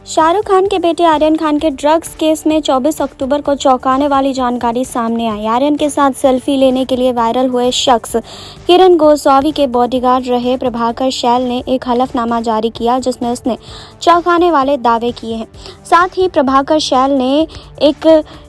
शाहरुख खान के बेटे आर्यन खान के ड्रग्स केस में 24 अक्टूबर को चौंकाने वाली जानकारी सामने आई। आर्यन के साथ सेल्फी लेने के लिए वायरल हुए शख्स किरण गोस्वामी के बॉडीगार्ड रहे प्रभाकर शैल ने एक हलफनामा जारी किया जिसमें उसने चौंकाने वाले दावे किए हैं। साथ ही प्रभाकर शैल ने एक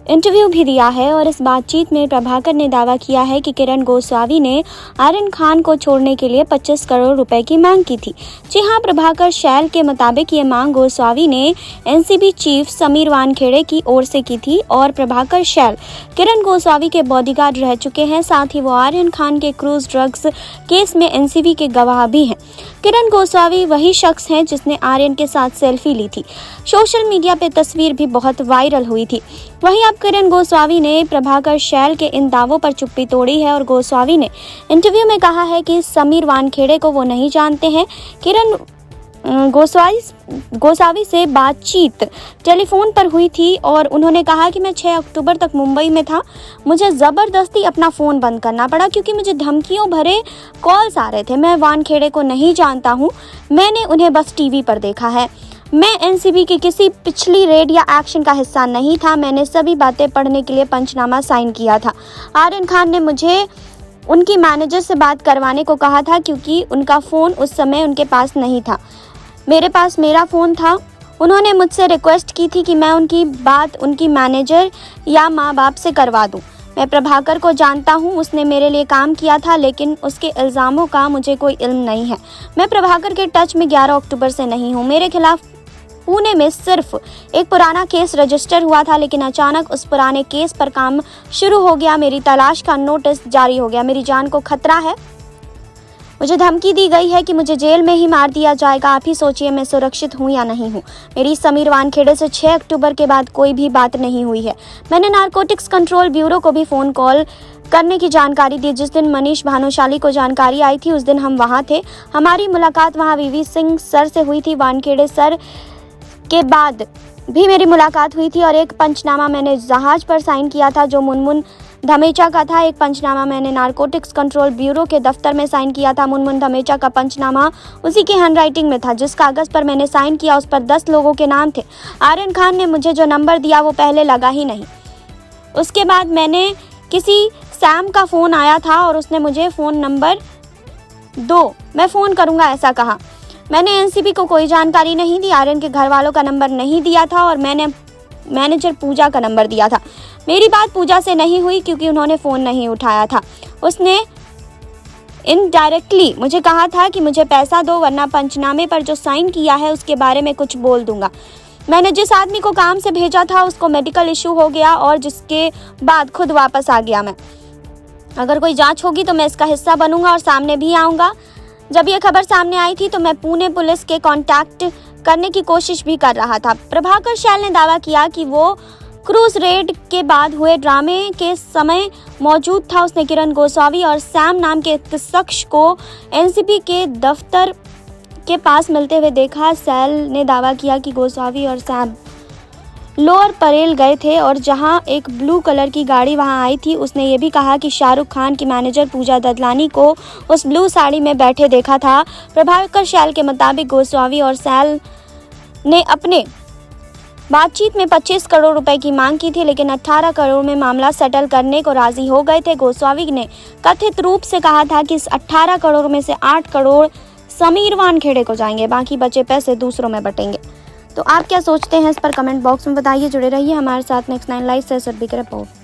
इंटरव्यू भी दिया है और इस बातचीत में प्रभाकर ने दावा किया है कि किरण गोस्वामी ने आर्यन खान को छोड़ने के लिए 25 करोड़ रुपए की मांग की थी। जी हां, प्रभाकर शैल के मुताबिक ये मांग गोस्वामी ने एनसीबी चीफ समीर वानखेड़े की ओर से की थी और प्रभाकर शैल किरण गोस्वामी के बॉडीगार्ड रह चुके हैं। साथ ही वो आर्यन खान के क्रूज ड्रग्स केस में एनसीबी के गवाह भी हैं। किरण गोस्वामी वही शख्स हैं जिसने आर्यन के साथ सेल्फी ली थी। सोशल मीडिया पे तस्वीर भी बहुत वायरल हुई थी। वहीं अब किरण गोस्वामी ने प्रभाकर शैल के इन दावों पर चुप्पी तोड़ी है और गोस्वामी ने इंटरव्यू में कहा है कि समीर वानखेड़े को वो नहीं जानते हैं। किरण गोस्वामी से बातचीत टेलीफोन पर हुई थी और उन्होंने कहा कि मैं 6 अक्टूबर तक मुंबई में था। मुझे ज़बरदस्ती अपना फ़ोन बंद करना पड़ा क्योंकि मुझे धमकियों भरे कॉल्स आ रहे थे। मैं वानखेड़े को नहीं जानता हूँ, मैंने उन्हें बस टीवी पर देखा है। मैं एनसीबी की किसी पिछली रेड या एक्शन का हिस्सा नहीं था। मैंने सभी बातें पढ़ने के लिए पंचनामा साइन किया था। आर्यन खान ने मुझे उनकी मैनेजर से बात करवाने को कहा था क्योंकि उनका फ़ोन उस समय उनके पास नहीं था, मेरे पास मेरा फ़ोन था। उन्होंने मुझसे रिक्वेस्ट की थी कि मैं उनकी बात उनकी मैनेजर या माँ बाप से करवा दूं। मैं प्रभाकर को जानता हूं, उसने मेरे लिए काम किया था, लेकिन उसके इल्ज़ामों का मुझे कोई इल्म नहीं है। मैं प्रभाकर के टच में 11 अक्टूबर से नहीं हूं। मेरे खिलाफ पुणे में सिर्फ एक पुराना केस रजिस्टर हुआ था, लेकिन अचानक उस पुराने केस पर काम शुरू हो गया। मेरी तलाश का नोटिस जारी हो गया। मेरी जान को खतरा है। मुझे धमकी दी गई है कि मुझे जेल में ही मार दिया जाएगा। आप ही सोचिए मैं सुरक्षित हूँ या नहीं हूँ। मेरी समीर वानखेड़े से 6 अक्टूबर के बाद कोई भी बात नहीं हुई है। मैंने नारकोटिक्स कंट्रोल ब्यूरो को भी फ़ोन कॉल करने की जानकारी दी। जिस दिन मनीष भानुशाली को जानकारी आई थी उस दिन हम वहाँ थे। हमारी मुलाकात वहाँ वीवी सिंह सर से हुई थी। वानखेड़े सर के बाद भी मेरी मुलाकात हुई थी और एक पंचनामा मैंने जहाज पर साइन किया था जो मुनमुन धमेचा का था। एक पंचनामा मैंने नारकोटिक्स कंट्रोल ब्यूरो के दफ्तर में साइन किया था। मुनमुन धमेचा का पंचनामा उसी की हैंडराइटिंग में था। जिस कागज़ पर मैंने साइन किया उस पर 10 लोगों के नाम थे। आर्यन खान ने मुझे जो नंबर दिया वो पहले लगा ही नहीं। उसके बाद मैंने किसी सैम का फ़ोन आया था और उसने मुझे फ़ोन नंबर दो, मैं फ़ोन करूँगा ऐसा कहा। मैंने एनसीबी को कोई जानकारी नहीं दी। आर्यन के घर वालों का नंबर नहीं दिया था और मैंने मैनेजर पूजा का नंबर दिया था। मेरी बात पूजा से नहीं हुई क्योंकि उन्होंने फ़ोन नहीं उठाया था। उसने इनडायरेक्टली मुझे कहा था कि मुझे पैसा दो वरना पंचनामे पर जो साइन किया है उसके बारे में कुछ बोल दूंगा। मैंने जिस आदमी को काम से भेजा था उसको मेडिकल इशू हो गया और जिसके बाद खुद वापस आ गया। मैं अगर कोई जांच होगी तो मैं इसका हिस्सा बनूंगा और सामने भी आऊँगा। जब ये खबर सामने आई थी तो मैं पुणे पुलिस के कांटेक्ट करने की कोशिश भी कर रहा था। प्रभाकर शैल ने दावा किया कि वो क्रूज रेड के बाद हुए ड्रामे के समय मौजूद था। उसने किरण गोस्वामी और सैम नाम के एक शख्स को एनसीबी के दफ्तर के पास मिलते हुए देखा। शैल ने दावा किया कि गोस्वामी और सैम लोअर परेल गए थे और जहां एक ब्लू कलर की गाड़ी वहां आई थी। उसने ये भी कहा कि शाहरुख खान की मैनेजर पूजा ददलानी को उस ब्लू साड़ी में बैठे देखा था। प्रभाकर शैल के मुताबिक गोस्वामी और शैल ने अपने बातचीत में 25 करोड़ रुपए की मांग की थी, लेकिन 18 करोड़ में मामला सेटल करने को राजी हो गए थे। गोस्वामी ने कथित रूप से कहा था कि इस 18 करोड़ में से 8 करोड़ समीर वानखेड़े को जाएंगे, बाकी बचे पैसे दूसरों में बटेंगे। तो आप क्या सोचते हैं इस पर कमेंट बॉक्स में बताइए। जुड़े रहिए हमारे साथ। नेक्स्ट 9 लाइव से सर रिपोर्ट।